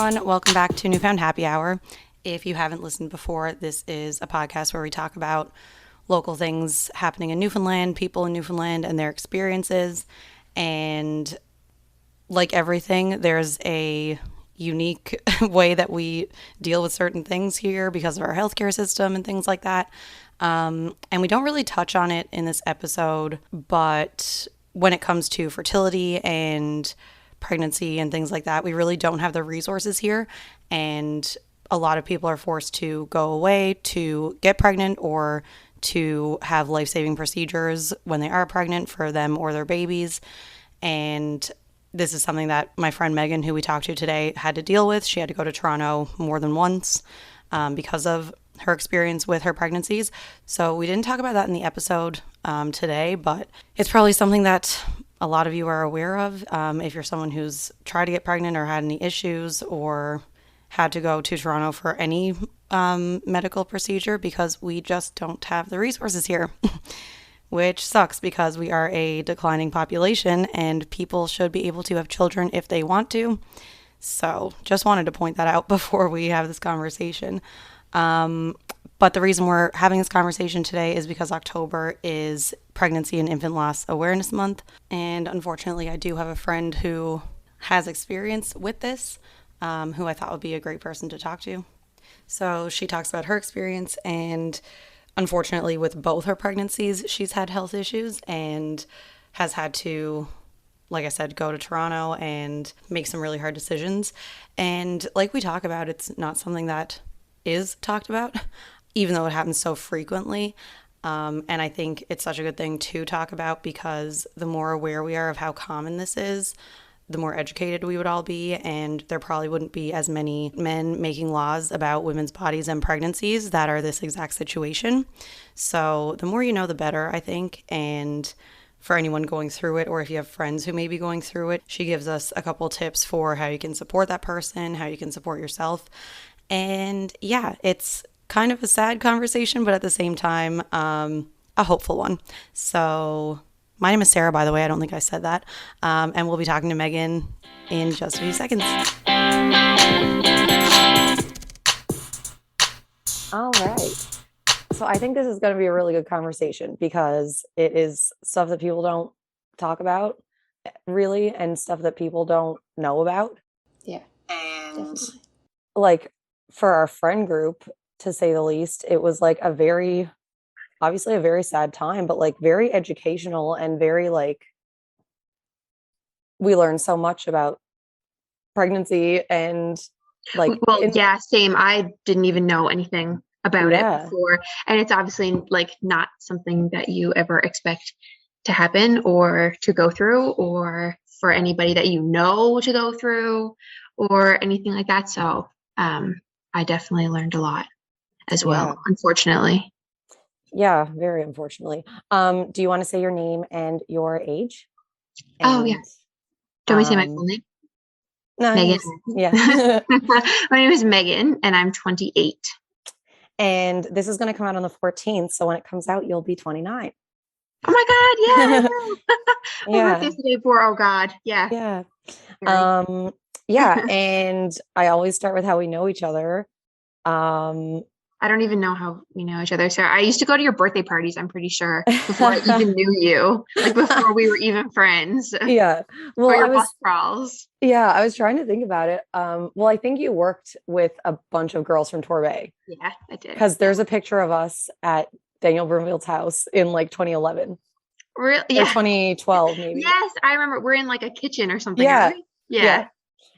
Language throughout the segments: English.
everyone. Welcome back to Newfound Happy Hour. If you haven't listened before, this is a podcast where we talk about local things happening in Newfoundland, people in Newfoundland, and their experiences. And like everything, there's a unique way that we deal with certain things here because of our healthcare system and things like that. And we don't really touch on it in this episode, but when it comes to fertility and pregnancy and things like that, we really don't have the resources here. And a lot of people are forced to go away to get pregnant or to have life-saving procedures when they are pregnant for them or their babies. And this is something that my friend Megan, who we talked to today, had to deal with. She had to go to Toronto more than once because of her experience with her pregnancies. So we didn't talk about that in the episode today, but it's probably something that a lot of you are aware of. If you're someone who's tried to get pregnant or had any issues or had to go to Toronto for any medical procedure, because we just don't have the resources here, which sucks because we are a declining population and people should be able to have children if they want to. So just wanted to point that out before we have this conversation. But the reason we're having this conversation today is because October is Pregnancy and Infant Loss Awareness Month. And unfortunately, I do have a friend who has experience with this, who I thought would be a great person to talk to. So she talks about her experience, and unfortunately with both her pregnancies, she's had health issues and has had to, like I said, go to Toronto and make some really hard decisions. And like we talk about, it's not something that is talked about, even though it happens so frequently. And I think it's such a good thing to talk about because the more aware we are of how common this is, the more educated we would all be, and there probably wouldn't be as many men making laws about women's bodies and pregnancies that are this exact situation. So the more you know, the better, I think. And for anyone going through it, or if you have friends who may be going through it, she gives us a couple tips for how you can support that person, how you can support yourself. And yeah, it's kind of a sad conversation, but at the same time, a hopeful one. So my name is Sarah, by the way. I don't think I said that. And we'll be talking to Megan in just a few seconds. All right. So I think this is going to be a really good conversation because it is stuff that people don't talk about really, and stuff that people don't know about. Yeah. And Definitely. like for our friend group, to say the least, it was like obviously a very sad time, but like very educational and very like, we learned so much about pregnancy and like, yeah, same. I didn't even know anything about it before. And it's obviously like not something that you ever expect to happen or to go through, or for anybody that you know to go through or anything like that. So I definitely learned a lot as well, unfortunately. Yeah, very unfortunately. Do you want to say your name and your age? Oh, yeah. Do you want me to say my full name? No, Megan. Yeah. My name is Megan, and I'm 28. And this is going to come out on the 14th. So when it comes out, you'll be 29. Oh my God. Yeah. Yeah. My birthday's the day before. Oh God. Yeah. Yeah. Yeah. And I always start with how we know each other. I don't even know how we know each other, Sarah. I used to go to your birthday parties, I'm pretty sure, before I even knew you, like before we were even friends. Yeah. Well, your bus crawls. Yeah, I was trying to think about it. Well, I think you worked with a bunch of girls from Torbay. Yeah, I did. Because there's a picture of us at Daniel Broomfield's house in like 2011. Really? Yeah. Or 2012, maybe. Yes, I remember. We're in like a kitchen or something. Yeah. Right? Yeah.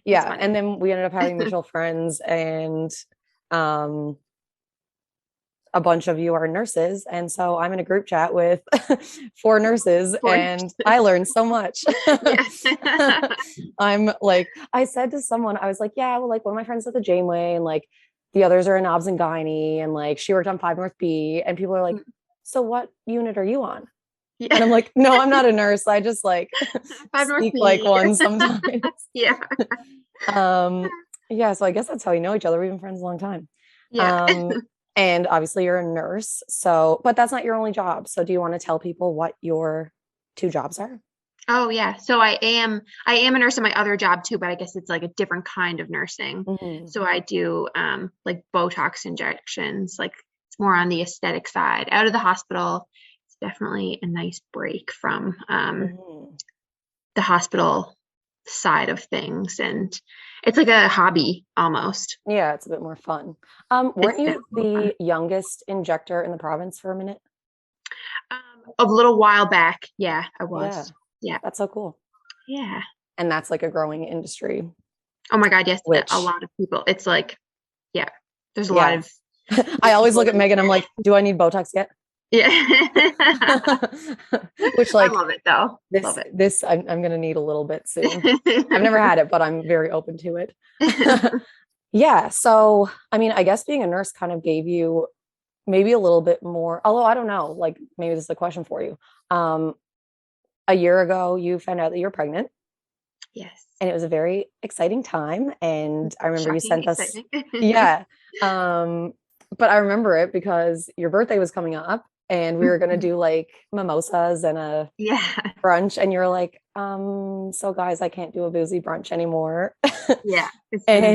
Yeah. And then we ended up having mutual friends, and a bunch of you are nurses. And so I'm in a group chat with 4 nurses and I learned so much. I'm like, I said to someone, I was like, yeah, well, like one of my friends at the Janeway, and like the others are in OBS and Gynae, and like she worked on 5 North B, and people are like, so what unit are you on? Yeah. And I'm like, no, I'm not a nurse. I just like speak like one sometimes. Yeah. Yeah. So I guess that's how we know each other. We've been friends a long time. Yeah. And obviously you're a nurse. So, but that's not your only job. So do you want to tell people what your 2 jobs are? Oh yeah. So I am a nurse in my other job too, but I guess it's like a different kind of nursing. Hmm. So I do like Botox injections, like it's more on the aesthetic side. Out of the hospital, it's definitely a nice break from Hmm. the hospital side of things, and it's like a hobby almost. Yeah, it's a bit more fun. Weren't It's you definitely fun. the youngest injector in the province for a minute? A little while back, yeah, I Yeah, was. Yeah. that's so cool. Yeah. And that's like a growing industry, Oh my God, yes, a which, lot of people. It's like, yeah, there's a lot yeah. of I always people look at in Megan, I'm it. like, do I need Botox yet? Yeah. Which I like love it though. this Love it. this I'm gonna need a little bit soon. I've never had it, but I'm very open to it. Yeah, so I mean, I guess being a nurse kind of gave you maybe a little bit more, although I don't know, like maybe this is a question for you. Um, a year ago you found out that you're pregnant, Yes. and it was a very exciting time. And I remember you Shocking, sent us, exciting. yeah. But I remember it because your birthday was coming up and we were gonna do like mimosas and a Yeah. brunch, and you're like, so guys, I can't do a boozy brunch anymore. Yeah. It's gonna be.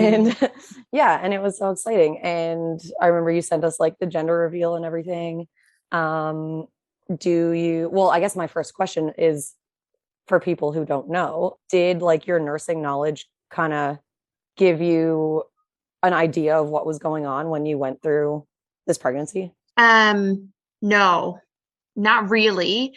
And yeah, and it was so exciting. And I remember you sent us like the gender reveal and everything. Um, well, I guess my first question is for people who don't know, did like your nursing knowledge kind of give you an idea of what was going on when you went through this pregnancy? No, not really.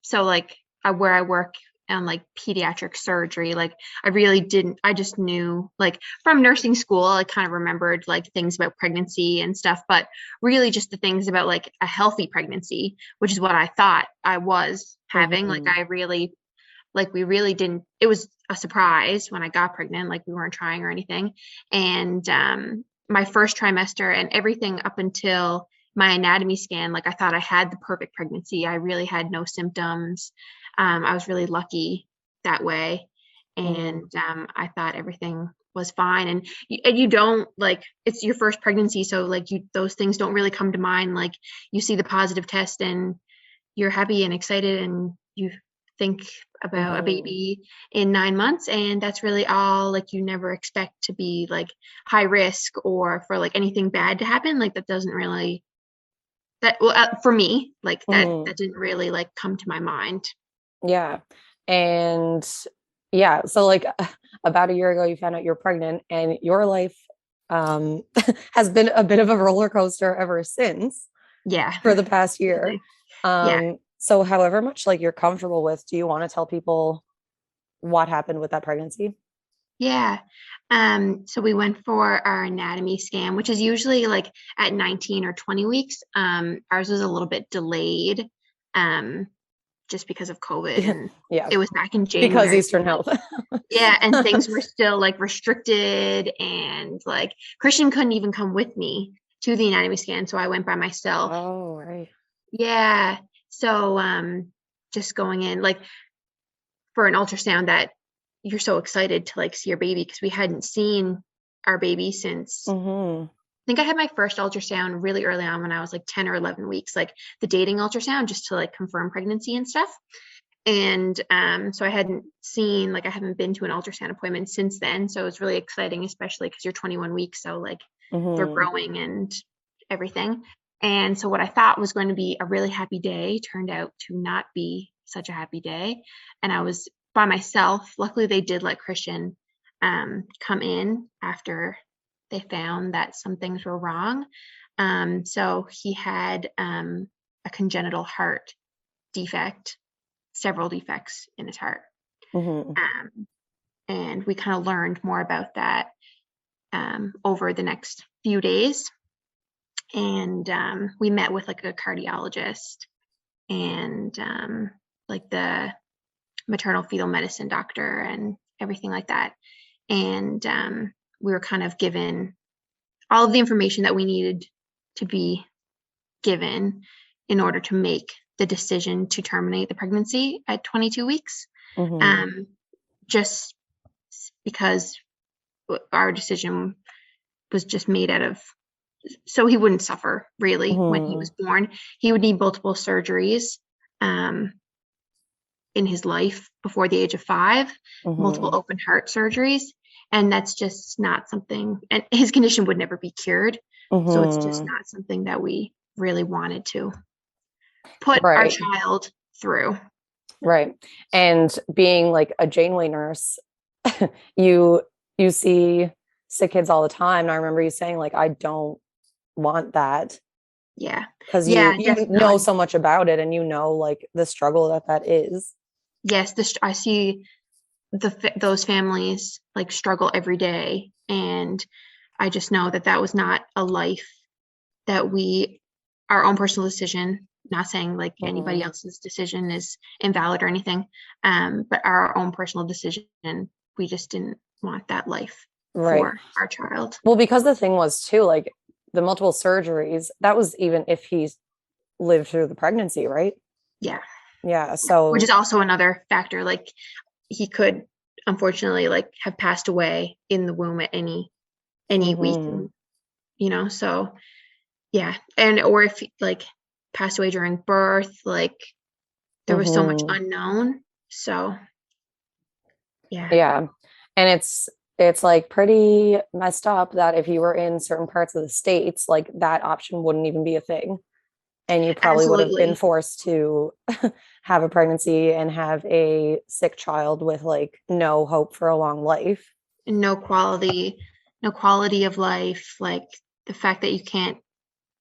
So like where I work on like pediatric surgery, like I really didn't, I just knew like from nursing school, I kind of remembered like things about pregnancy and stuff, but really just the things about like a healthy pregnancy, which is what I thought I was having. Like Hmm. I really, like we really didn't, it was a surprise when I got pregnant, like we weren't trying or anything. And my first trimester and everything up until my anatomy scan, like I thought I had the perfect pregnancy. I really had no symptoms. I was really lucky that way. Hmm. And I thought everything was fine. And you don't like, it's your first pregnancy. So like those things don't really come to mind. Like you see the positive test and you're happy and excited and you think about a Hmm. baby in 9 months, and that's really all. Like you never expect to be like high risk or for like anything bad to happen. Like that doesn't really, that well, for me, like that Hmm. didn't really like come to my mind. Yeah. And yeah, so like about a year ago, you found out you're pregnant, and your life um, has been a bit of a roller coaster ever since Yeah. for the past year. Really. Yeah. So however much like you're comfortable with, do you want to tell people what happened with that pregnancy? Yeah. So we went for our anatomy scan, which is usually like at 19 or 20 weeks. Ours was a little bit delayed. Um, just because of COVID, and Yeah, it was back in because January. So Eastern like, Health. yeah, and things were still like restricted, and like Christian couldn't even come with me to the anatomy scan, so I went by myself. Oh, right. Yeah. So just going in like for an ultrasound that you're so excited to like see your baby because we hadn't seen our baby since Hmm. I think I had my first ultrasound really early on when I was like 10 or 11 weeks, like the dating ultrasound just to like confirm pregnancy and stuff. And so I hadn't seen, like, I haven't been to an ultrasound appointment since then. So it was really exciting, especially because you're 21 weeks. So, like, they're Hmm. growing and everything. And so, what I thought was going to be a really happy day turned out to not be such a happy day. And I was by myself. Luckily, they did let Christian come in after they found that some things were wrong. So, he had a congenital heart defect, several defects in his heart. Hmm. Um, and we kind of learned more about that over the next few days. And we met with like a cardiologist and like the maternal fetal medicine doctor and everything like that. And we were kind of given all of the information that we needed to be given in order to make the decision to terminate the pregnancy at 22 weeks. Hmm. Um, just because our decision was just made out of so he wouldn't suffer really when he Hmm. was born. He would need multiple surgeries. Um, in his life before the age of 5, multiple open heart surgeries. And that's just not something, and his condition would never be cured. So it's just not something that we really wanted to put our Right. child through. Right. And being like a Janeway nurse, you see sick kids all the time. And I remember you saying like, I don't want that. Yeah. Because Yeah, you know definitely. so much about it, and you know like the struggle that is. Yes, I see those families like struggle every day, and I just know that that was not a life that we, our own personal decision, not saying like anybody else's decision is invalid or anything, but our own personal decision, we just didn't want that life Right. for our child. Well, because the thing was too, like the multiple surgeries, that was even if he's lived through the pregnancy, right? Yeah. Yeah. Which So is also another factor. Like he could unfortunately like have passed away in the womb at any week, so yeah. And or if like passed away during birth, like there was so much unknown. So yeah. yeah. And it's like pretty messed up that if you were in certain parts of the states, like that option wouldn't even be a thing. And you probably would have been Absolutely. forced to have a pregnancy and have a sick child with like no hope for a long life. No quality, no quality of life. Like the fact that you can't,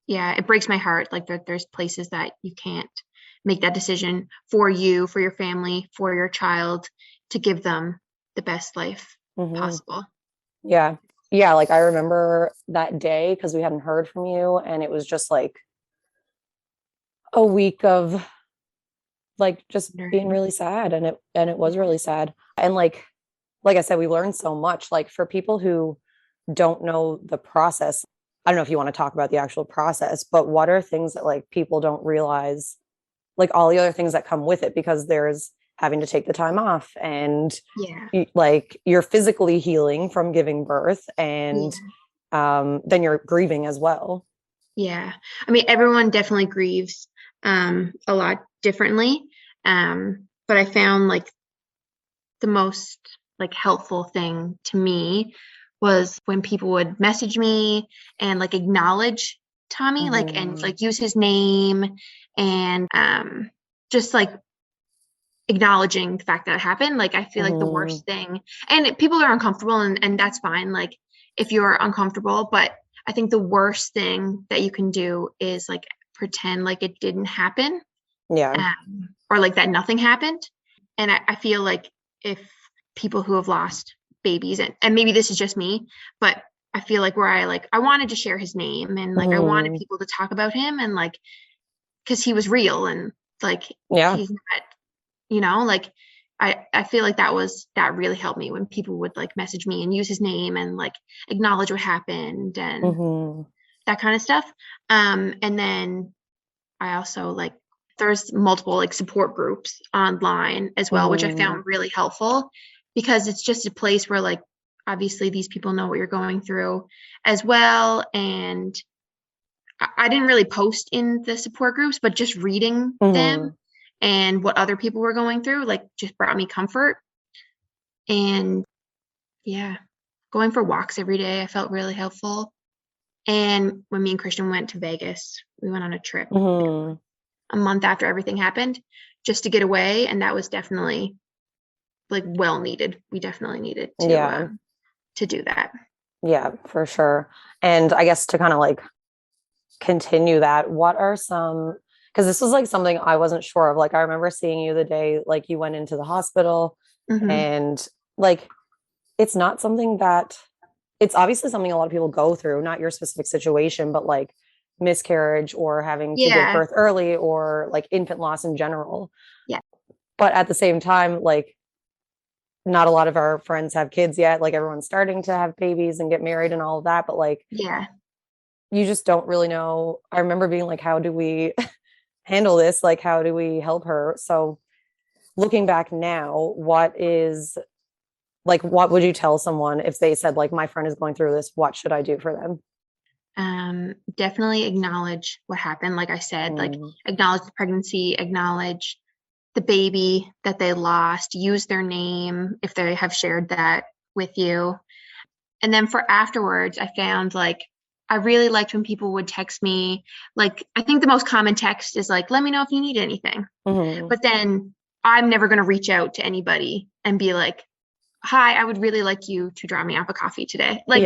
yeah, it breaks my heart. Like there's places that you can't make that decision for you, for your family, for your child, to give them the best life possible. Yeah. Yeah. Like I remember that day because we hadn't heard from you, and it was just like a week of like just being really sad, and it was really sad. And like I said, we learned so much. Like for people who don't know the process, I don't know if you want to talk about the actual process, but what are things that like people don't realize, like all the other things that come with it, because there's having to take the time off, and Yeah. like you're physically healing from giving birth, Yeah. and then you're grieving as well. Yeah. I mean, everyone definitely grieves a lot differently. But I found like the most like helpful thing to me was when people would message me and like acknowledge Tommy, like and like use his name and just like acknowledging the fact that it happened. Like I feel like the worst thing, and people are uncomfortable, and that's fine. Like if you're uncomfortable, but I think the worst thing that you can do is like pretend like it didn't happen, Yeah. or like that nothing happened. And I feel like if people who have lost babies, and maybe this is just me, but I feel like where I wanted to share his name, and like I wanted people to talk about him, and like because he was real, and like Yeah. he's not, like I feel like that really helped me when people would like message me and use his name and like acknowledge what happened and that kind of stuff. And then I also like there's multiple like support groups online as well, which I found really helpful because it's just a place where like obviously these people know what you're going through as well. And I didn't really post in the support groups, but just reading them and what other people were going through like just brought me comfort. And yeah, going for walks every day I felt really helpful. And when me and Christian went to Vegas, we went on a trip a month after everything happened just to get away, and that was definitely like well needed. We definitely needed Yeah. to do that. Yeah, for sure. And I guess to kind of like continue that, what are some, because this was like something I wasn't sure of. Like I remember seeing you the day like you went into the hospital, and like it's not something that, it's obviously something a lot of people go through, not your specific situation, but like miscarriage or having to give Yeah. birth early or like infant loss in general. Yeah. But at the same time, like not a lot of our friends have kids yet. Like everyone's starting to have babies and get married and all of that. But like, Yeah. you just don't really know. I remember being like, how do we handle this? Like, how do we help her? So looking back now, what would you tell someone if they said like, my friend is going through this, what should I do for them? Definitely acknowledge what happened. Like I said, like acknowledge the pregnancy, acknowledge the baby that they lost, use their name if they have shared that with you. And then for afterwards, I found like I really liked when people would text me. Like, I think the most common text is like, let me know if you need anything. But then I'm never going to reach out to anybody and be like, hi, I would really like you to draw me up a coffee today. Like,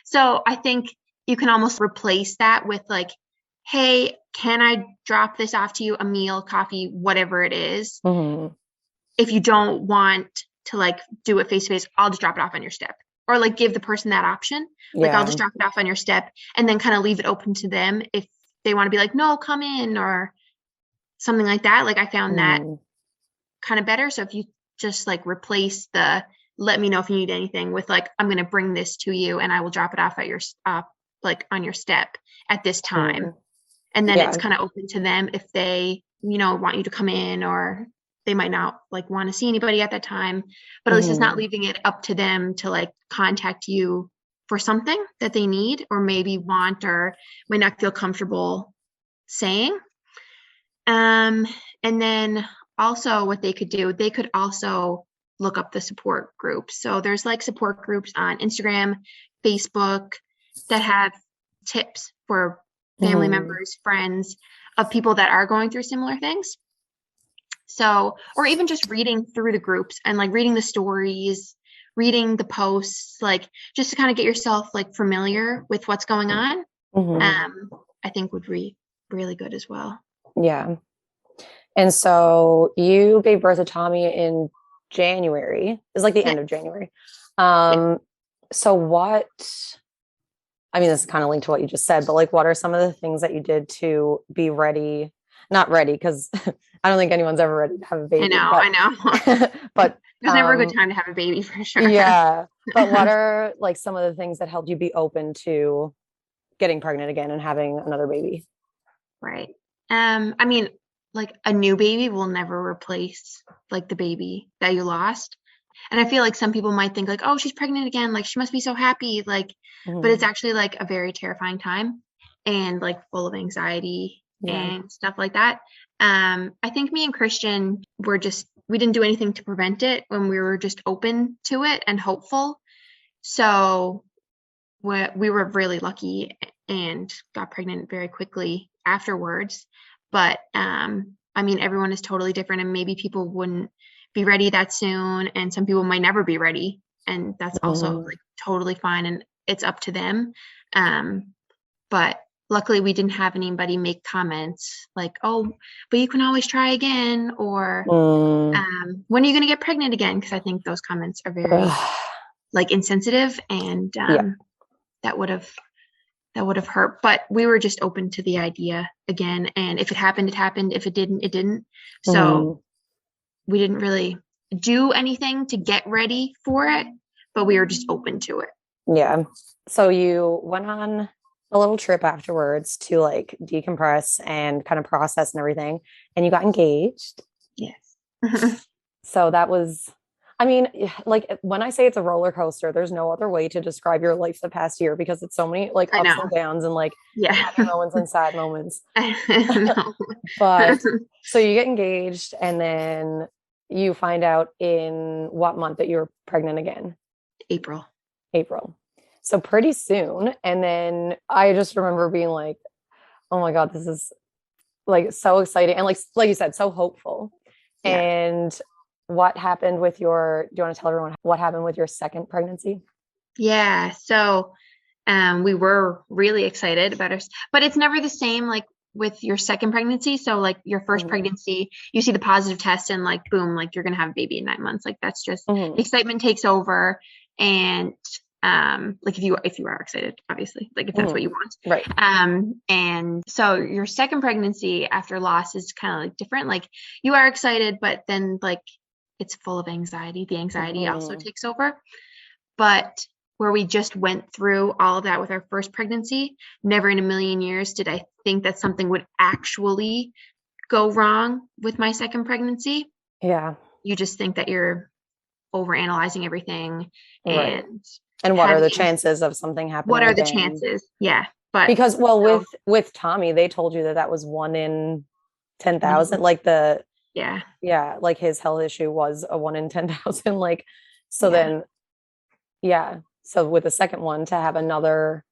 so I think you can almost replace that with like, hey, can I drop this off to you? A meal, coffee, whatever it is. If you don't want to like do it face to face, I'll just drop it off on your step, or like give the person that option. Like, I'll just drop it off on your step and then kind of leave it open to them if they want to be like, no, come in, or something like that. Like, I found that kind of better. So if you just like replace the let me know if you need anything with like, I'm going to bring this to you and I will drop it off at your like on your step at this time. And then it's kind of open to them if they, want you to come in, or they might not like want to see anybody at that time, but at least it's not leaving it up to them to like contact you for something that they need or maybe want or may not feel comfortable saying. And then also what they could do, they could also look up the support groups. So there's like support groups on Instagram, Facebook that have tips for family members, friends of people that are going through similar things. So, or even just reading through the groups and like reading the stories, reading the posts, like just to kind of get yourself like familiar with what's going on. I think would be really good as well. Yeah. And so you gave birth to Tommy in January. It's like the end of January. So what, I mean, this is kind of linked to what you just said, but like, what are some of the things that you did to be ready? Not ready, because I don't think anyone's ever ready to have a baby. I know. But there's never a good time to have a baby for sure. Yeah. But what are like some of the things that helped you be open to getting pregnant again and having another baby? Right. I mean, like a new baby will never replace like the baby that you lost. And I feel like some people might think like, oh, she's pregnant again. Like, she must be so happy. Like, but it's actually like a very terrifying time and like full of anxiety and stuff like that. I think me and Christian we didn't do anything to prevent it when we were just open to it and hopeful. So we were really lucky and got pregnant very quickly afterwards. But I mean, everyone is totally different, and maybe people wouldn't be ready that soon, and some people might never be ready, and that's also like totally fine, and it's up to them. But luckily we didn't have anybody make comments like, oh, but you can always try again, or when are you going to get pregnant again? Because I think those comments are very like insensitive, and that would have hurt. But we were just open to the idea again, and if it happened, it happened. If it didn't, it didn't. So we didn't really do anything to get ready for it, but we were just open to it. Yeah. So you went on a little trip afterwards to like decompress and kind of process and everything, and you got engaged. Yes. So that was, I mean, like when I say it's a roller coaster, there's no other way to describe your life the past year, because it's so many like ups and downs and like happy moments and sad moments. But so you get engaged, and then you find out in what month that you're pregnant again? April. So pretty soon. And then I just remember being like, oh my God, this is like so exciting. And like you said, so hopeful. Yeah. And what happened with do you want to tell everyone what happened with your second pregnancy? Yeah. So we were really excited about it, but it's never the same like with your second pregnancy. So like your first pregnancy, you see the positive test and like, boom, like you're going to have a baby in 9 months. Like that's just the excitement takes over. And like if you are excited, obviously, like if that's what you want. Right. And so your second pregnancy after loss is kind of like different. Like you are excited, but then like it's full of anxiety. The anxiety also takes over. But where we just went through all of that with our first pregnancy, never in a million years did I think that something would actually go wrong with my second pregnancy. Yeah. You just think that you're overanalyzing everything. Right. And what are the chances of something happening? What are the chances? Yeah. But because with Tommy, they told you that was 1 in 10,000, like the Yeah, like his health issue was a 1 in 10,000. Like, so then, so with the second one to have another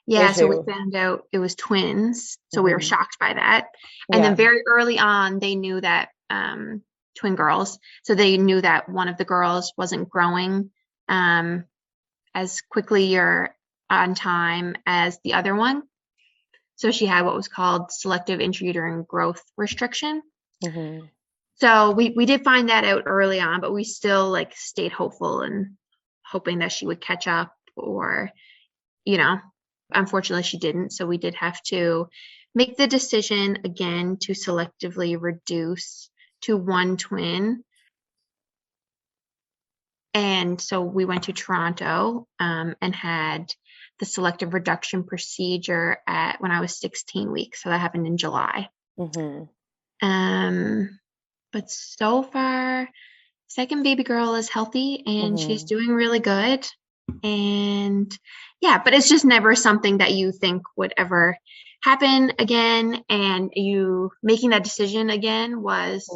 issue. So we found out it was twins. So we were shocked by that. And then very early on, they knew that twin girls. So they knew that one of the girls wasn't growing as quickly or on time as the other one. So she had what was called selective intrauterine growth restriction. So we did find that out early on, but we still like stayed hopeful and hoping that she would catch up, or, unfortunately she didn't. So we did have to make the decision again to selectively reduce to one twin. And so we went to Toronto and had the selective reduction procedure when I was 16 weeks. So that happened in July. But so far, second baby girl is healthy and she's doing really good. And but it's just never something that you think would ever happen again. And you making that decision again was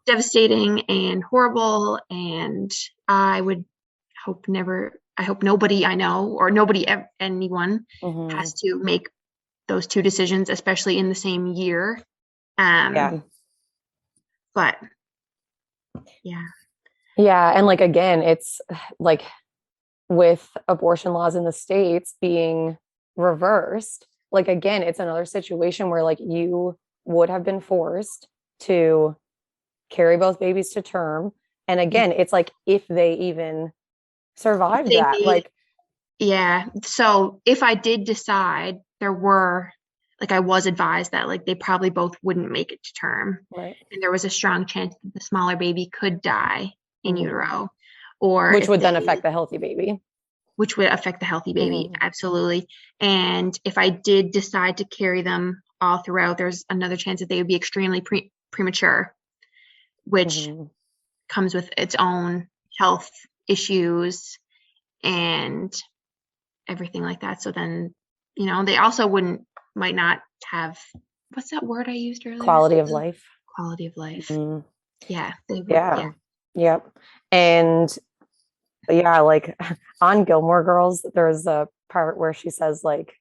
devastating and horrible. And I hope nobody I know, or anyone has to make those two decisions, especially in the same year. But and like, again, it's like with abortion laws in the States being reversed, like, again, it's another situation where like you would have been forced to carry both babies to term. And again, it's like, if they even survived that, so if I did decide, I was advised that like they probably both wouldn't make it to term, right? And there was a strong chance that the smaller baby could die in utero, or which would then affect the healthy baby. Absolutely. And if I did decide to carry them all throughout, there's another chance that they would be extremely premature, which comes with its own health issues and everything like that. So then, they also might not have, what's that word I used earlier? Quality of life. Yep. And like on Gilmore Girls, there's a part where she says like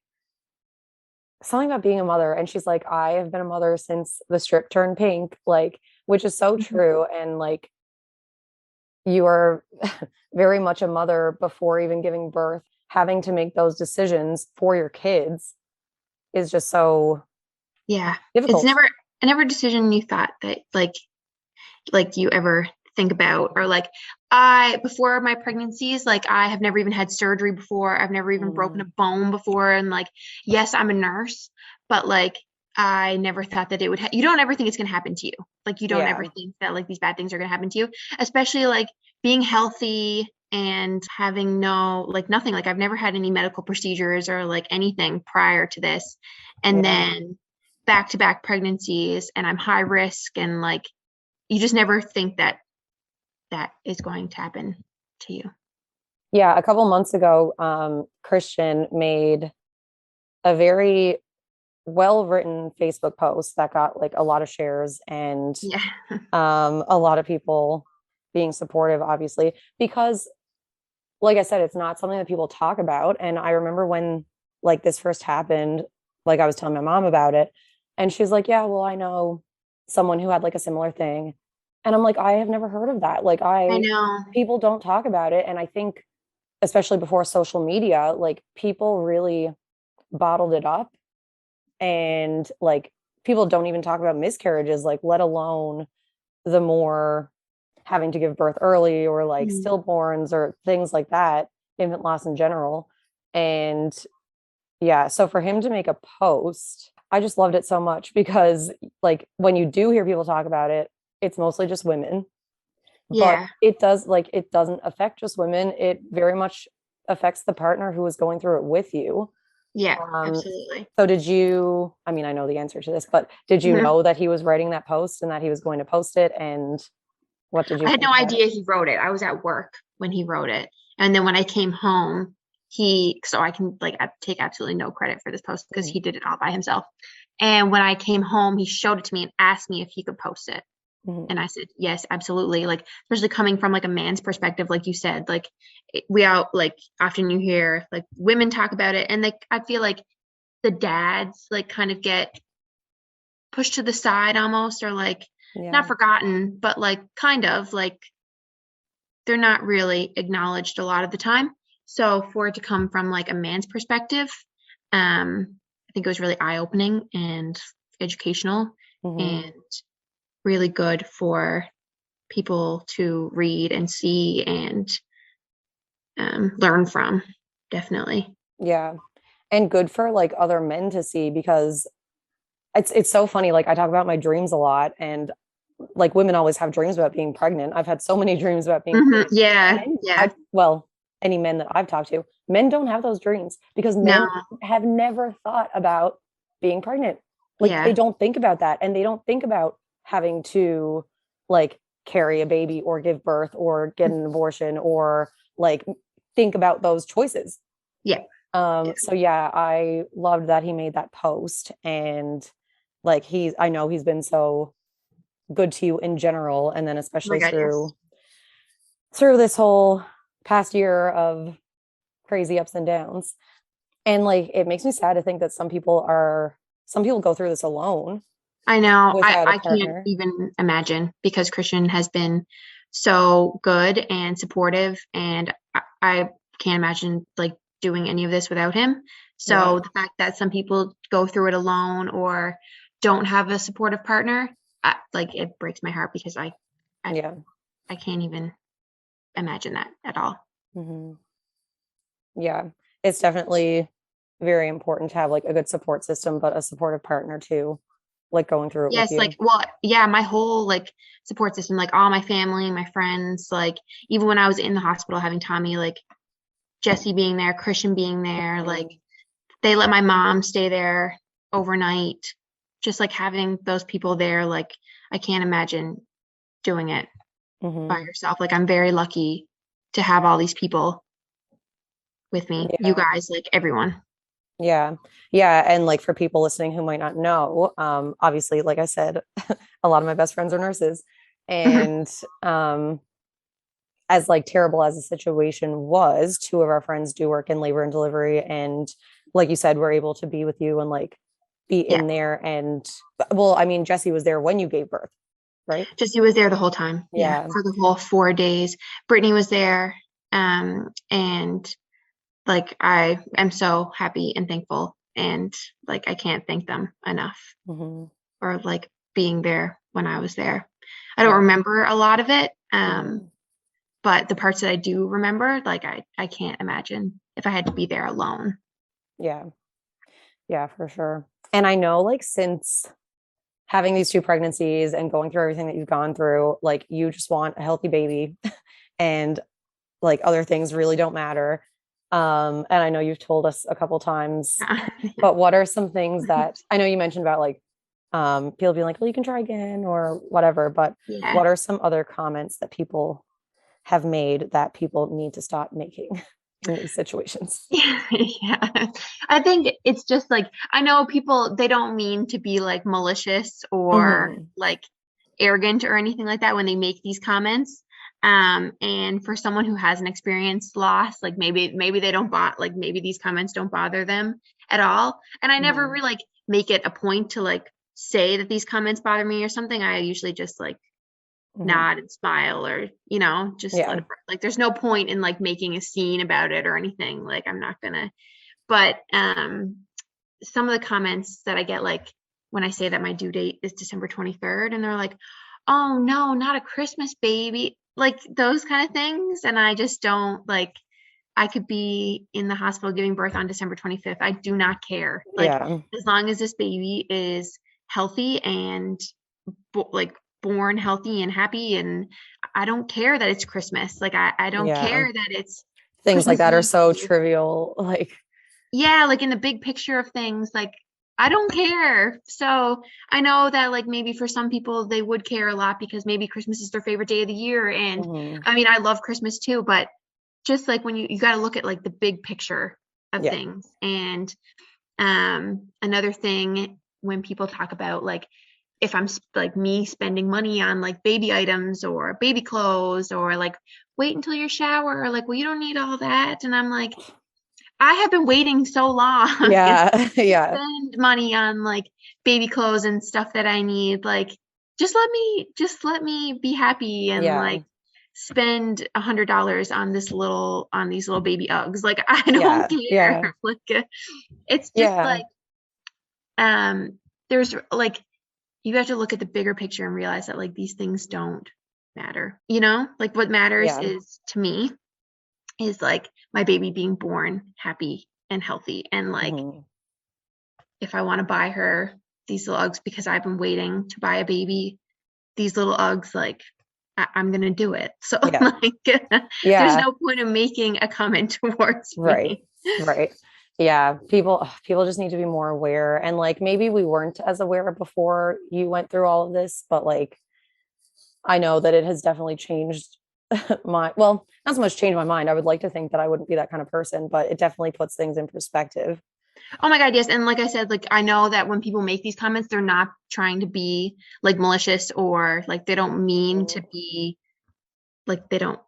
something about being a mother, and she's like, I have been a mother since the strip turned pink, like, which is so true. And like, you are very much a mother before even giving birth. Having to make those decisions for your kids is just so difficult. It's never a decision you thought that like you ever think about, or like before my pregnancies, like I have never even had surgery before. I've never even broken a bone before. And like, yes, I'm a nurse, but like, I never thought that it would, you don't ever think it's going to happen to you. Like, you don't ever think that like these bad things are going to happen to you, especially like being healthy and having nothing. Like I've never had any medical procedures or like anything prior to this. And then back-to-back pregnancies, and I'm high risk, and like, you just never think that is going to happen to you. Yeah. A couple months ago, Christian made a very well-written Facebook post that got like a lot of shares, and a lot of people being supportive, obviously, because like I said, it's not something that people talk about. And I remember when like this first happened, like I was telling my mom about it, and she's like, yeah, well, I know someone who had like a similar thing. And I'm like, I have never heard of that. Like I know people don't talk about it. And I think especially before social media, like people really bottled it up, and like people don't even talk about miscarriages, like let alone the more having to give birth early, or like stillborns or things like that, infant loss in general. And so for him to make a post, I just loved it so much, because like when you do hear people talk about it, it's mostly just women. But it doesn't affect just women. It very much affects the partner who is going through it with you. Absolutely. So did you, I mean, I know the answer to this, but did you know that he was writing that post and that he was going to post it? And what did you I had no idea he wrote it. I was at work when he wrote it. And then when I came home, so I can like take absolutely no credit for this post because he did it all by himself. And when I came home, he showed it to me and asked me if he could post it. And I said, yes, absolutely. Like, especially coming from like a man's perspective, like you said, like like often you hear like women talk about it. And like, I feel like the dads like kind of get pushed to the side almost, or like not forgotten, but like kind of like they're not really acknowledged a lot of the time. So for it to come from like a man's perspective, I think it was really eye-opening and educational and really good for people to read and see and learn from, definitely. Yeah. And good for like other men to see, because it's so funny. Like I talk about my dreams a lot, and like women always have dreams about being pregnant. I've had so many dreams about being pregnant. Yeah. Well, any men that I've talked to, men don't have those dreams because men have never thought about being pregnant. Like they don't think about that, and they don't think about having to like carry a baby or give birth or get an abortion or like think about those choices. So yeah, I loved that he made that post, and like I know he's been so good to you in general, and then especially through this whole past year of crazy ups and downs. And like it makes me sad to think that some people go through this alone. I know. I can't even imagine, because Christian has been so good and supportive, and I can't imagine like doing any of this without him. So the fact that some people go through it alone or don't have a supportive partner, like it breaks my heart, because I can't even imagine that at all. Yeah, it's definitely very important to have like a good support system, but a supportive partner too, like going through it with you. Like, well, yeah, my whole like support system, like all my family, my friends, like even when I was in the hospital having Tommy, like Jesse being there, Christian being there, like they let my mom stay there overnight. Just like having those people there, like I can't imagine doing it by yourself. Like I'm very lucky to have all these people with me, you guys, like everyone. Yeah. And like for people listening who might not know, obviously, like I said, a lot of my best friends are nurses. And as like terrible as the situation was, two of our friends do work in labor and delivery. And like you said, we're able to be with you and like be in there. And well, I mean, Jesse was there when you gave birth, right? Jesse was there the whole time. For the whole 4 days. Brittany was there. And like I am so happy and thankful, and like I can't thank them enough for like being there when I was there. I don't remember a lot of it, but the parts that I do remember, like I can't imagine if I had to be there alone. Yeah, for sure. And I know like since having these 2 pregnancies and going through everything that you've gone through, like you just want a healthy baby and like other things really don't matter. And I know you've told us a couple times, but what are some things that I know you mentioned about like people being like, well, you can try again or whatever, but what are some other comments that people have made that people need to stop making in these situations? I think it's just like, I know people, they don't mean to be like malicious or like arrogant or anything like that when they make these comments. And for someone who hasn't experienced loss, like maybe they don't like maybe these comments don't bother them at all. And I never really like make it a point to like say that these comments bother me or something. I usually just like nod and smile, or just let it, like there's no point in like making a scene about it or anything. Like I'm not gonna. But some of the comments that I get, like when I say that my due date is December 23rd, and they're like, oh no, not a Christmas baby, like those kind of things. And I just don't like, I could be in the hospital giving birth on December 25th. I do not care. Like as long as this baby is healthy and like born healthy and happy, and I don't care that it's Christmas. Like I don't care that it's things Christmas like that are so trivial. Like like in the big picture of things, like I don't care. So I know that like maybe for some people they would care a lot because maybe Christmas is their favorite day of the year. And I mean, I love Christmas too, but just like when you got to look at like the big picture of things. And another thing, when people talk about like, if I'm like me spending money on like baby items or baby clothes, or like wait until your shower, or like, well, you don't need all that. And I'm like, I have been waiting so long to spend money on like baby clothes and stuff that I need. Like, just let me be happy and like spend $100 on these little baby Uggs. Like, I don't care. Like, it's just like, there's like, you have to look at the bigger picture and realize that like these things don't matter, like what matters is, to me, is like my baby being born happy and healthy. And like, if I want to buy her these little Uggs because I've been waiting to buy a baby these little Uggs, like I'm going to do it. So like, there's no point in making a comment towards me. Right. Yeah. People just need to be more aware. And like, maybe we weren't as aware before you went through all of this, but like, I know that it has definitely changed not so much changed my mind. I would like to think that I wouldn't be that kind of person, but it definitely puts things in perspective. Oh my God, yes. And like I said, like, I know that when people make these comments, they're not trying to be like malicious, or like they don't mean to be like, they don't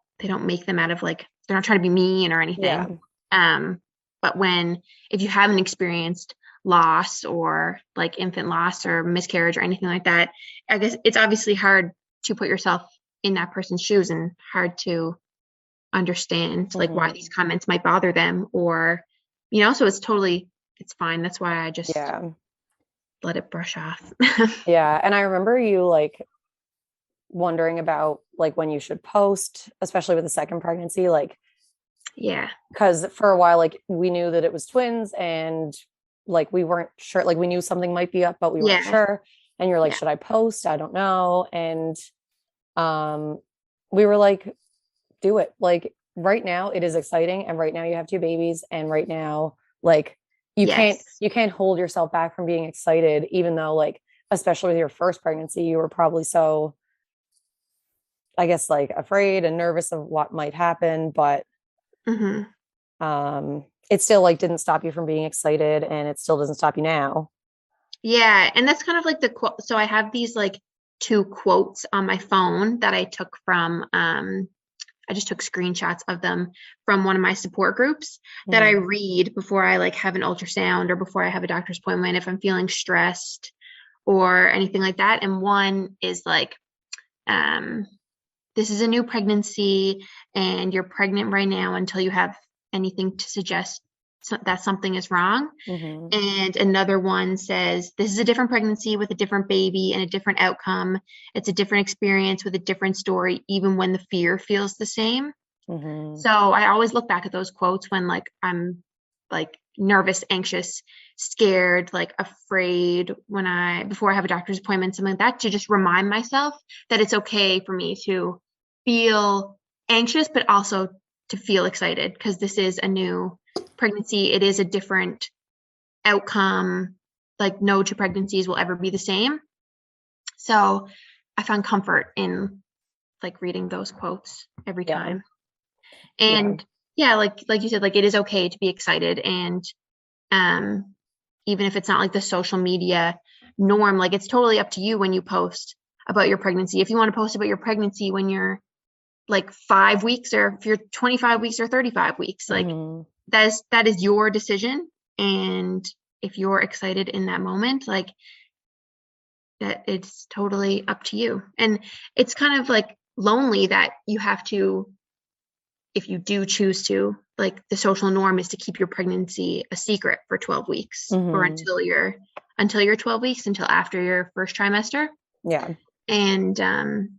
make them out of like, they're not trying to be mean or anything. But if you haven't experienced loss or like infant loss or miscarriage or anything like that, I guess it's obviously hard to put yourself in that person's shoes and hard to understand like why these comments might bother them, or, so it's fine. That's why I just let it brush off. And I remember you like wondering about like when you should post, especially with the second pregnancy, like, because for a while, like, we knew that it was twins and like we weren't sure, like we knew something might be up, but we weren't sure. And you're like, should I post? I don't know. And we were like, do it. Like, right now it is exciting, and right now you have two babies, and right now like you can't hold yourself back from being excited, even though like, especially with your first pregnancy, you were probably so, I guess, like afraid and nervous of what might happen, but it still like didn't stop you from being excited, and it still doesn't stop you now. And that's kind of like the quote. So I have these like two quotes on my phone that I took from I just took screenshots of them from one of my support groups that I read before I like have an ultrasound or before I have a doctor's appointment, if I'm feeling stressed or anything like that. And one is like, this is a new pregnancy and you're pregnant right now until you have anything to suggest that something is wrong. And another one says, this is a different pregnancy with a different baby and a different outcome. It's a different experience with a different story, even when the fear feels the same. So I always look back at those quotes when like I'm like nervous, anxious, scared, like afraid, before I have a doctor's appointment, something like that, to just remind myself that it's okay for me to feel anxious, but also to feel excited, because this is a new pregnancy. It is a different outcome. Like, no two pregnancies will ever be the same. So I found comfort in like reading those quotes every time. And like you said, like it is okay to be excited. And even if it's not like the social media norm, like it's totally up to you when you post about your pregnancy. If you want to post about your pregnancy when you're like 5 weeks, or if you're 25 weeks or 35 weeks, like that is your decision. And if you're excited in that moment, like that, it's totally up to you. And it's kind of like lonely that you have to, if you do choose to, like the social norm is to keep your pregnancy a secret for 12 weeks or until you're 12 weeks, until after your first trimester. And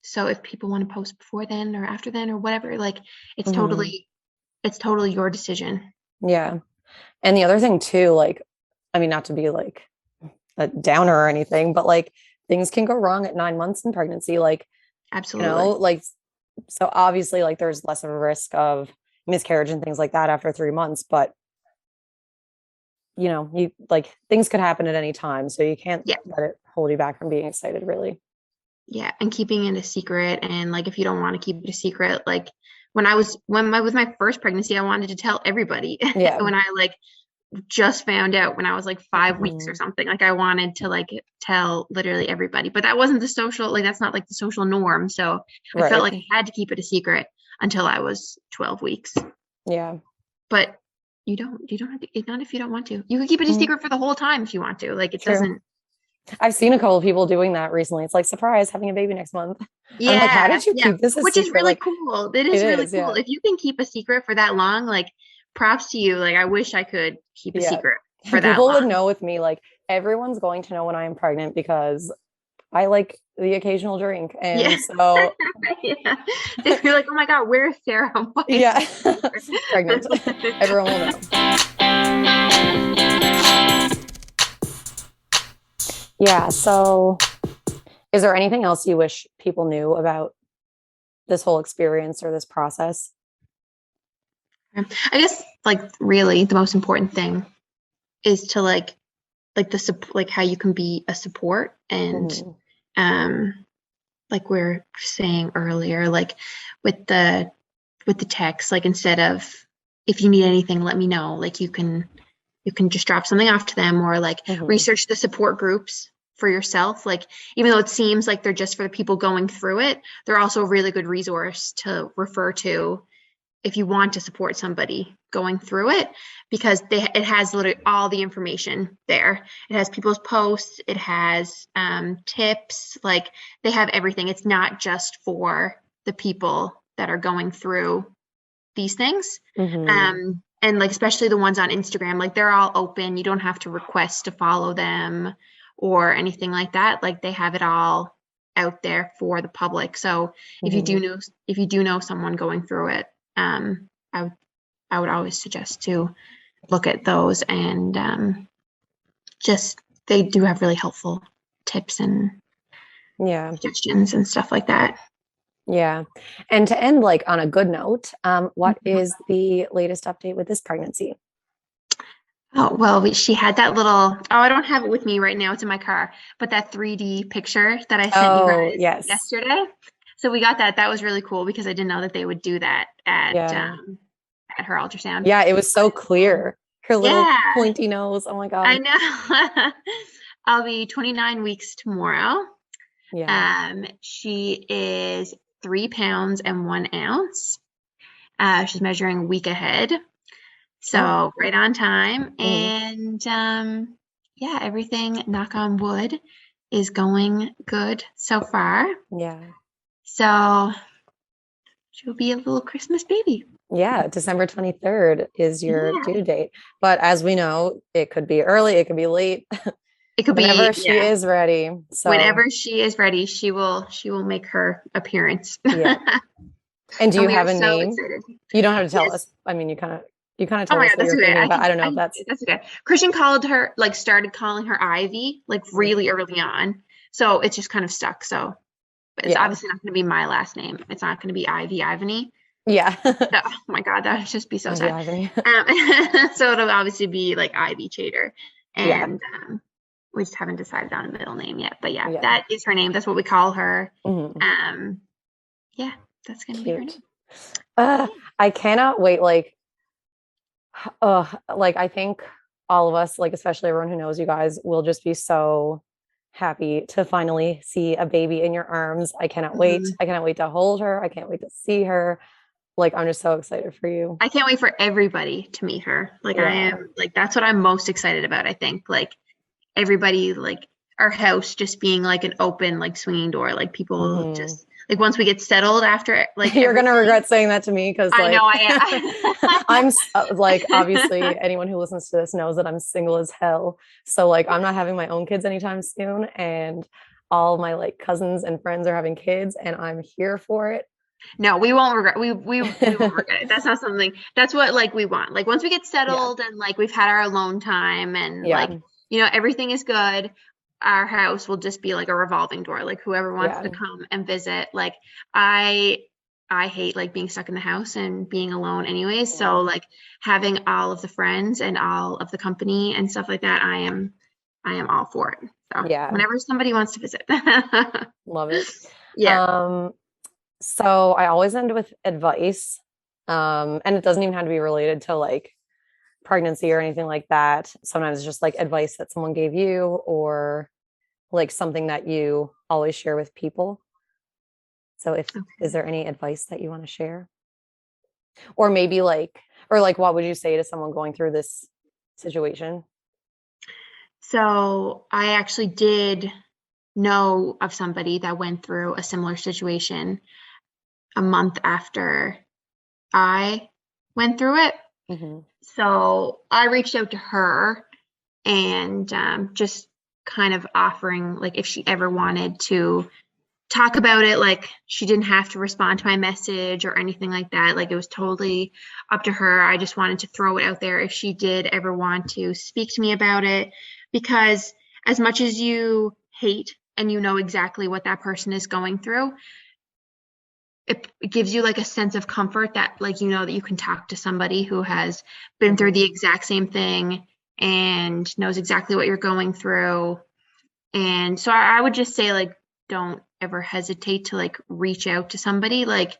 so if people want to post before then or after then or whatever, like it's totally your decision. And the other thing too, like, I mean, not to be like a downer or anything, but like things can go wrong at 9 months in pregnancy. Like, absolutely, like, so obviously like there's less of a risk of miscarriage and things like that after 3 months, but you like things could happen at any time. So you can't let it hold you back from being excited, really. And keeping it a secret. And like, if you don't want to keep it a secret, like when I was my first pregnancy, I wanted to tell everybody. Yeah. When I like just found out when I was like 5 weeks or something, like I wanted to like tell literally everybody, but that wasn't the social, like that's not like the social norm. So I felt like I had to keep it a secret until I was 12 weeks. Yeah. But you don't have to, not if you don't want to. You can keep it a secret for the whole time if you want to. Like it doesn't. I've seen a couple of people doing that recently. It's like, surprise, having a baby next month. Yeah. I'm like, how did you keep this a Which secret? is really like, cool. It is really cool. If you can keep a secret for that long, like props to you. Like I wish I could keep a secret for that long. People would know with me, like everyone's going to know when I am pregnant because I like the occasional drink. And so If you're like, oh my God, where's Sarah? Pregnant. Everyone will know. Yeah. So is there anything else you wish people knew about this whole experience or this process? I guess like really the most important thing is to like how you can be a support and like we were saying earlier, like with the text, like instead of if you need anything, let me know, like you can just drop something off to them or like research the support groups for yourself. Like even though it seems like they're just for the people going through it, they're also a really good resource to refer to if you want to support somebody going through it, because it has literally all the information there. It has people's posts, it has tips, like they have everything. It's not just for the people that are going through these things. And like especially the ones on Instagram, like they're all open. You don't have to request to follow them or anything like that. Like they have it all out there for the public. So if you do know someone going through it, I would always suggest to look at those and just they do have really helpful tips and suggestions and stuff like that. Yeah. And to end like on a good note, what is the latest update with this pregnancy? Oh, well, she had that little, I don't have it with me right now. It's in my car, but that 3D picture that I sent you guys yesterday. So we got that. That was really cool because I didn't know that they would do that at her ultrasound. Yeah, it was so clear. Her little pointy nose. Oh my God. I know. I'll be 29 weeks tomorrow. Yeah. She is 3 pounds and 1 ounce. She's measuring a week ahead. So right on time. And everything, knock on wood, is going good so far. Yeah. So she'll be a little Christmas baby. Yeah, December 23rd is your due date. But as we know, it could be early, it could be late. It could whenever she is ready. So whenever she is ready, she will make her appearance. Yeah. And do you have a name? Excited. You don't have to tell us. I mean, you kind of told us what you're thinking, but I don't know if that's okay. Christian started calling her Ivy like really early on. So it's just kind of stuck. So it's obviously not going to be my last name. It's not going to be Ivy Ivany. Yeah. Oh my God, that would just be so sad. So it'll obviously be like Ivy Chater. And we just haven't decided on a middle name yet. But that is her name. That's what we call her. That's going to be her name. I cannot wait. Like I think all of us, like especially everyone who knows you guys, will just be so happy to finally see a baby in your arms. I cannot wait. I cannot wait to hold her. I can't wait to see her. Like, I'm just so excited for you. I can't wait for everybody to meet her. Like I am, like, that's what I'm most excited about. I think like everybody, like our house just being like an open, like swinging door, like people just like once we get settled after, like you're going to regret saying that to me. Cause like, I know I am. I'm like, obviously anyone who listens to this knows that I'm single as hell. So like, I'm not having my own kids anytime soon. And all my like cousins and friends are having kids and I'm here for it. No, we won't regret. We won't regret it. That's not something. That's what like we want. Like once we get settled and like we've had our alone time and like everything is good. Our house will just be like a revolving door. Like whoever wants to come and visit. Like I hate like being stuck in the house and being alone anyways. So like having all of the friends and all of the company and stuff like that, I am all for it. So whenever somebody wants to visit. Love it. Yeah. So I always end with advice. And it doesn't even have to be related to like pregnancy or anything like that. Sometimes it's just like advice that someone gave you or like something that you always share with people. So is there any advice that you want to share? Or maybe like, or like, what would you say to someone going through this situation? So I actually did know of somebody that went through a similar situation a month after I went through it. Mm-hmm. So I reached out to her and just kind of offering, like, if she ever wanted to talk about it, like, she didn't have to respond to my message or anything like that. Like, it was totally up to her. I just wanted to throw it out there if she did ever want to speak to me about it, because as much as you hate and you know exactly what that person is going through, it gives you like a sense of comfort that, like, you know that you can talk to somebody who has been through the exact same thing and knows exactly what you're going through. And so I would just say, like, don't ever hesitate to like reach out to somebody. Like,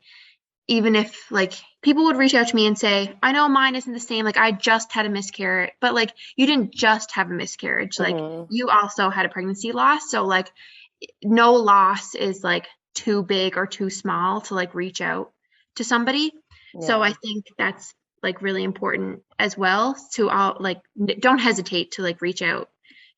even if like people would reach out to me and say, I know mine isn't the same, like I just had a miscarriage, but like you didn't just have a miscarriage, like you also had a pregnancy loss. So like no loss is like too big or too small to like reach out to somebody. Yeah. So I think that's like really important as well, to all, like, don't hesitate to like reach out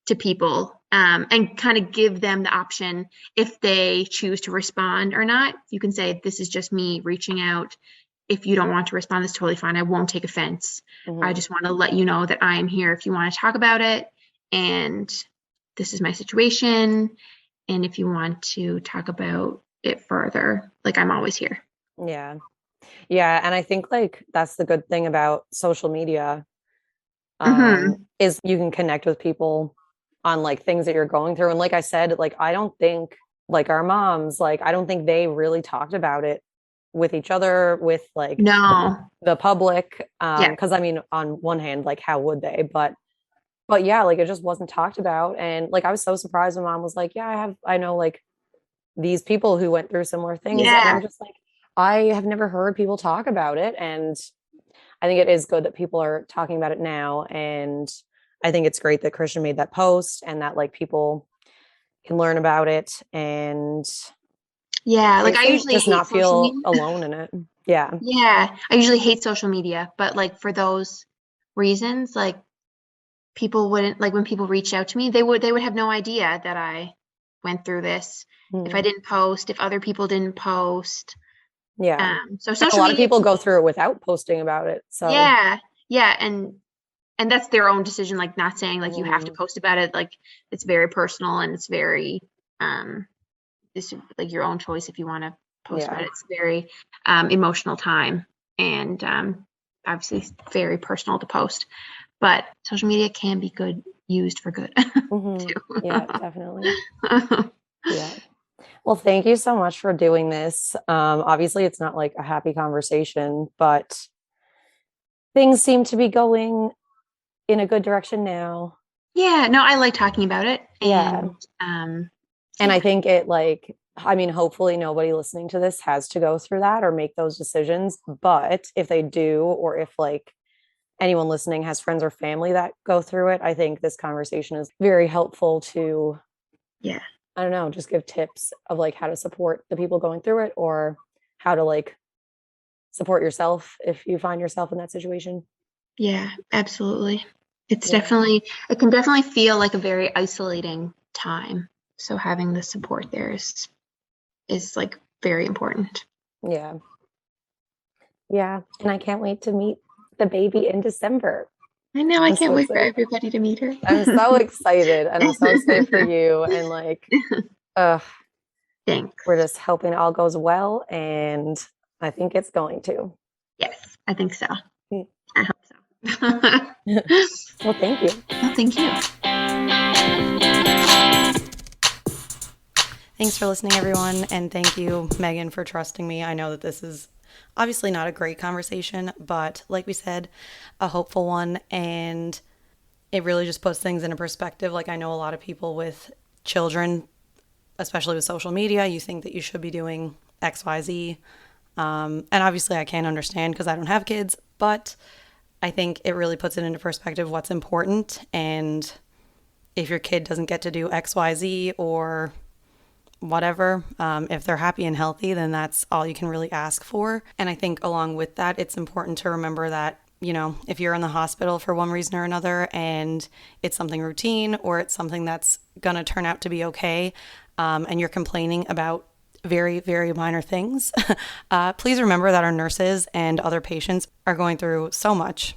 to people, and kind of give them the option. If they choose to respond or not, you can say, this is just me reaching out. If you don't want to respond, that's totally fine. I won't take offense. I just want to let you know that I am here if you want to talk about it, and this is my situation. And if you want to talk about it further, like, I'm always here. Yeah. Yeah. And I think like that's the good thing about social media, is you can connect with people on like things that you're going through. And like I said, like, I don't think like our moms, like, I don't think they really talked about it with each other, with like the public. Cause I mean, on one hand, like, how would they? But yeah, like, it just wasn't talked about. And like, I was so surprised when mom was like, yeah, I know like these people who went through similar things. And I'm just like, I have never heard people talk about it. And I think it is good that people are talking about it now. And I think it's great that Christian made that post and that like people can learn about it. And like, I usually just not feel alone in it. Yeah. I usually hate social media, but like for those reasons, like, people wouldn't, like, when people reached out to me, they would have no idea that I went through this if I didn't post, if other people didn't post. Yeah. So social media, a lot of people go through it without posting about it. So and that's their own decision. Like, not saying like you have to post about it. Like, it's very personal and it's very it's like your own choice if you want to post about it. It's very emotional time, and obviously very personal to post. But social media can be used for good. Yeah, definitely. Yeah. Well, thank you so much for doing this. Obviously, it's not like a happy conversation, but things seem to be going in a good direction now. Yeah, no, I like talking about it. Yeah. And I think it, like, I mean, hopefully nobody listening to this has to go through that or make those decisions. But if they do, or if like anyone listening has friends or family that go through it, I think this conversation is very helpful to, I don't know, just give tips of like how to support the people going through it, or how to like support yourself if you find yourself in that situation. Yeah, absolutely. It's definitely, it can definitely feel like a very isolating time. So having the support there is like very important. Yeah. Yeah. And I can't wait to meet the baby in December. I know. I can't wait for everybody to meet her. I'm so excited. And I'm so excited for you. And like, thanks. We're just hoping it all goes well. And I think it's going to. Yes, I think so. I hope so. Well, thank you. Well, thank you. Thanks for listening, everyone. And thank you, Megan, for trusting me. I know that this is obviously not a great conversation, but like we said, a hopeful one. And it really just puts things into perspective. Like, I know a lot of people with children, especially with social media, you think that you should be doing X, Y, Z. And obviously I can't understand because I don't have kids, but I think it really puts it into perspective what's important. And if your kid doesn't get to do X, Y, Z or whatever, if they're happy and healthy, then that's all you can really ask for. And I think along with that, it's important to remember that, you know, if you're in the hospital for one reason or another and it's something routine or it's something that's going to turn out to be okay, and you're complaining about very, very minor things, please remember that our nurses and other patients are going through so much.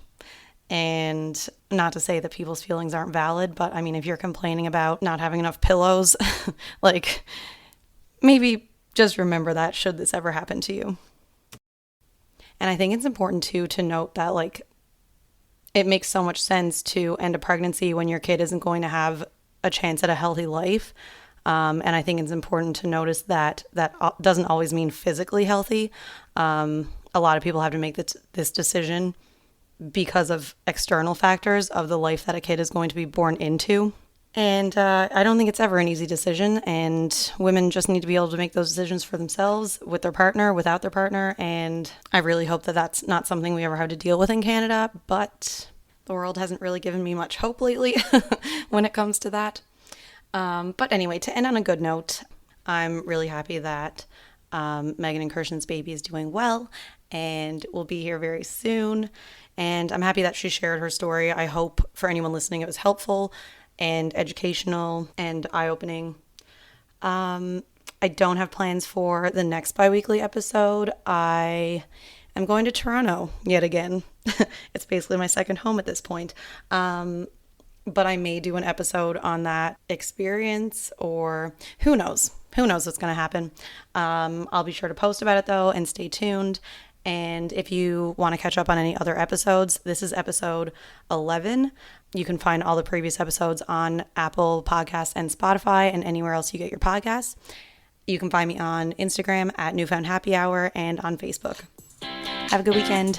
And not to say that people's feelings aren't valid, but I mean, if you're complaining about not having enough pillows, like maybe just remember that should this ever happen to you. And I think it's important too to note that like it makes so much sense to end a pregnancy when your kid isn't going to have a chance at a healthy life. And I think it's important to notice that that doesn't always mean physically healthy. A lot of people have to make this decision because of external factors of the life that a kid is going to be born into. And I don't think it's ever an easy decision. And women just need to be able to make those decisions for themselves, with their partner, without their partner. And I really hope that that's not something we ever have to deal with in Canada. But the world hasn't really given me much hope lately when it comes to that. But anyway, to end on a good note, I'm really happy that Megan and Kirshen's baby is doing well and will be here very soon. And I'm happy that she shared her story. I hope for anyone listening it was helpful and educational and eye-opening. I don't have plans for the next bi-weekly episode. I am going to Toronto yet again. It's basically my second home at this point. But I may do an episode on that experience, or who knows? Who knows what's going to happen? I'll be sure to post about it though, and stay tuned. And if you want to catch up on any other episodes, this is episode 11. You can find all the previous episodes on Apple Podcasts and Spotify and anywhere else you get your podcasts. You can find me on Instagram at Newfound Happy Hour and on Facebook. Have a good weekend.